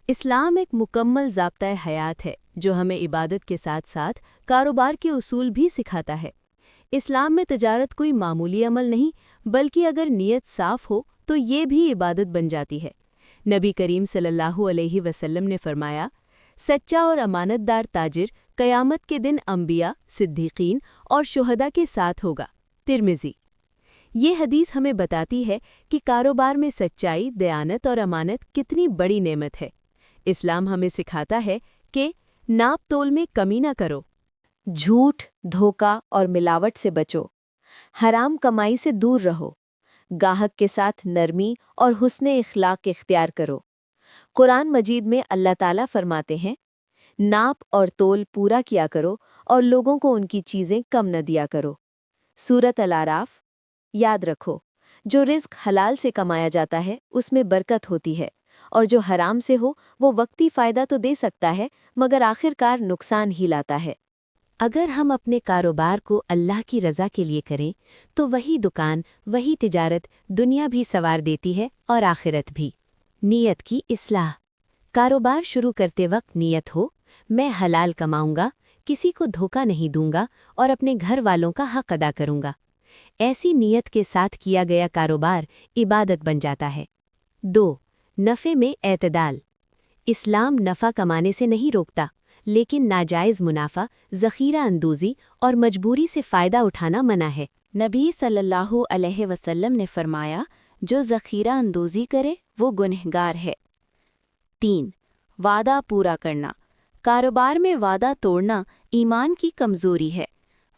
اسلام ایک مکمل ضابطۂ حیات ہے جو ہمیں عبادت کے ساتھ ساتھ کاروبار کے اصول بھی سکھاتا ہے۔ اسلام میں تجارت کوئی معمولی عمل نہیں بلکہ اگر نیت صاف ہو تو یہ بھی عبادت بن جاتی ہے۔ نبی کریم صلی اللہ علیہ وسلم نے فرمایا، سچا اور امانت دار تاجر قیامت کے دن انبیاء، صدیقین اور شہداء کے ساتھ ہوگا۔ ترمذی۔ یہ حدیث ہمیں بتاتی ہے کہ کاروبار میں سچائی، دیانت اور امانت کتنی بڑی نعمت ہے۔ اسلام ہمیں سکھاتا ہے کہ ناپ تول میں کمی نہ کرو، جھوٹ، دھوکہ اور ملاوٹ سے بچو، حرام کمائی سے دور رہو، گاہک کے ساتھ نرمی اور حسن اخلاق اختیار کرو۔ قرآن مجید میں اللہ تعالیٰ فرماتے ہیں، ناپ اور تول پورا کیا کرو اور لوگوں کو ان کی چیزیں کم نہ دیا کرو۔ سورۃ الاعراف۔ یاد رکھو، جو رزق حلال سے کمایا جاتا ہے اس میں برکت ہوتی ہے، اور جو حرام سے ہو وہ وقتی فائدہ تو دے سکتا ہے مگر آخرکار نقصان ہی لاتا ہے۔ اگر ہم اپنے کاروبار کو اللہ کی رضا کے لیے کریں تو وہی دکان، وہی تجارت دنیا بھی سنوار دیتی ہے اور آخرت بھی۔ نیت کی اصلاح۔ کاروبار شروع کرتے وقت نیت ہو، میں حلال کماؤں گا، کسی کو دھوکہ نہیں دوں گا اور اپنے گھر والوں کا حق ادا کروں گا۔ ایسی نیت کے ساتھ کیا گیا کاروبار عبادت بن جاتا ہے۔ 2. نفع میں اعتدال۔ اسلام نفع کمانے سے نہیں روکتا، لیکن ناجائز منافع، ذخیرہ اندوزی اور مجبوری سے فائدہ اٹھانا منع ہے۔ نبی صلی اللہ علیہ وسلم نے فرمایا، جو ذخیرہ اندوزی کرے وہ گنہگار ہے۔ 3. وعدہ پورا کرنا۔ کاروبار میں وعدہ توڑنا ایمان کی کمزوری ہے۔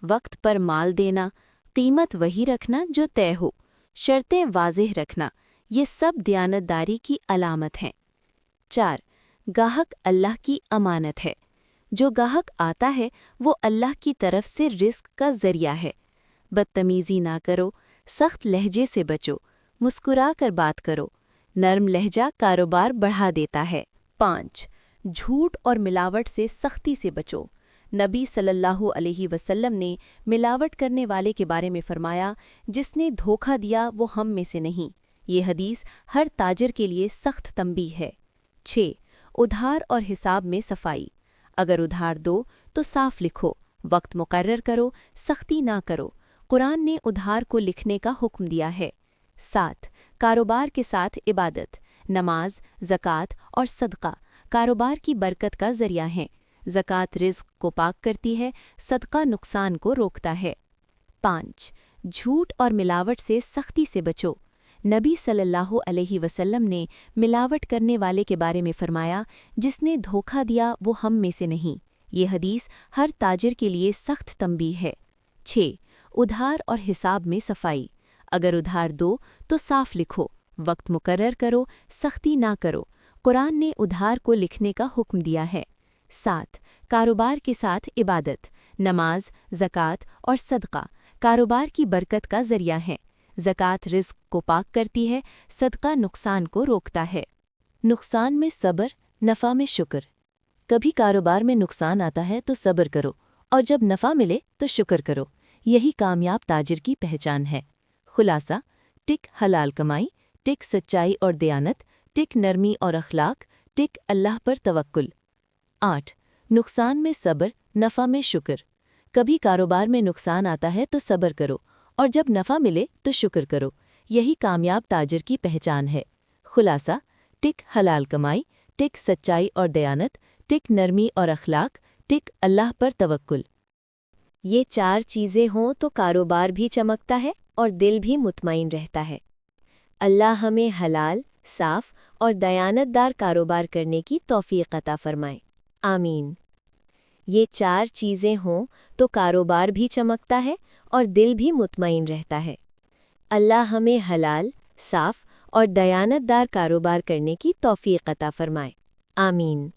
وقت پر مال دینا، قیمت وہی رکھنا جو طے ہو، شرطیں واضح رکھنا، یہ سب دیانتداری کی علامت ہیں۔ 4. گاہک اللہ کی امانت ہے۔ جو گاہک آتا ہے وہ اللہ کی طرف سے رزق کا ذریعہ ہے۔ بدتمیزی نہ کرو، سخت لہجے سے بچو، مسکرا کر بات کرو، نرم لہجہ کاروبار بڑھا دیتا ہے۔ 5. جھوٹ اور ملاوٹ سے سختی سے بچو۔ نبی صلی اللہ علیہ وسلم نے ملاوٹ کرنے والے کے بارے میں فرمایا، جس نے دھوکہ دیا وہ ہم میں سے نہیں۔ یہ حدیث ہر تاجر کے لیے سخت تنبیہ ہے۔ 6. ادھار اور حساب میں صفائی۔ اگر ادھار دو تو صاف لکھو، وقت مقرر کرو، سختی نہ کرو۔ قرآن نے ادھار کو لکھنے کا حکم دیا ہے۔ 7. کاروبار کے ساتھ عبادت۔ نماز، زکوٰۃ اور صدقہ کاروبار کی برکت کا ذریعہ ہیں۔ زکوٰۃ رزق کو پاک کرتی ہے، صدقہ نقصان کو روکتا ہے۔ 5. جھوٹ اور ملاوٹ سے سختی سے بچو۔ نبی صلی اللہ علیہ وسلم نے ملاوٹ کرنے والے کے بارے میں فرمایا، جس نے دھوکہ دیا وہ ہم میں سے نہیں۔ یہ حدیث ہر تاجر کے لیے سخت تنبیہ ہے۔ 6. ادھار اور حساب میں صفائی۔ اگر ادھار دو تو صاف لکھو، وقت مقرر کرو، سختی نہ کرو۔ قرآن نے ادھار کو لکھنے کا حکم دیا ہے۔ 7. کاروبار کے ساتھ عبادت۔ نماز، زکوٰۃ اور صدقہ کاروبار کی برکت کا ذریعہ ہیں۔ زکوٰۃ رزق کو پاک کرتی ہے، صدقہ نقصان کو روکتا ہے۔ نقصان میں صبر، نفع میں شکر۔ کبھی کاروبار میں نقصان آتا ہے تو صبر کرو، اور جب نفع ملے تو شکر کرو۔ یہی کامیاب تاجر کی پہچان ہے۔ خلاصہ: ٹک حلال کمائی، ٹک سچائی اور دیانت، ٹک نرمی اور اخلاق، ٹک اللہ پر توکل۔ 8. نقصان میں صبر، نفع میں شکر۔ کبھی کاروبار میں نقصان آتا ہے تو صبر کرو، اور جب نفع ملے تو شکر کرو۔ یہی کامیاب تاجر کی پہچان ہے۔ خلاصہ: ٹک حلال کمائی، ٹک سچائی اور دیانت، ٹک نرمی اور اخلاق، ٹک اللہ پر توکل۔ یہ 4 چیزیں ہوں تو کاروبار بھی چمکتا ہے اور دل بھی مطمئن رہتا ہے۔ اللہ ہمیں حلال، صاف اور دیانت دار کاروبار کرنے کی توفیق عطا فرمائے۔ آمین۔ یہ 4 چیزیں ہوں تو کاروبار بھی چمکتا ہے اور دل بھی مطمئن رہتا ہے۔ اللہ ہمیں حلال، صاف اور دیانت دار کاروبار کرنے کی توفیق عطا فرمائے۔ آمین۔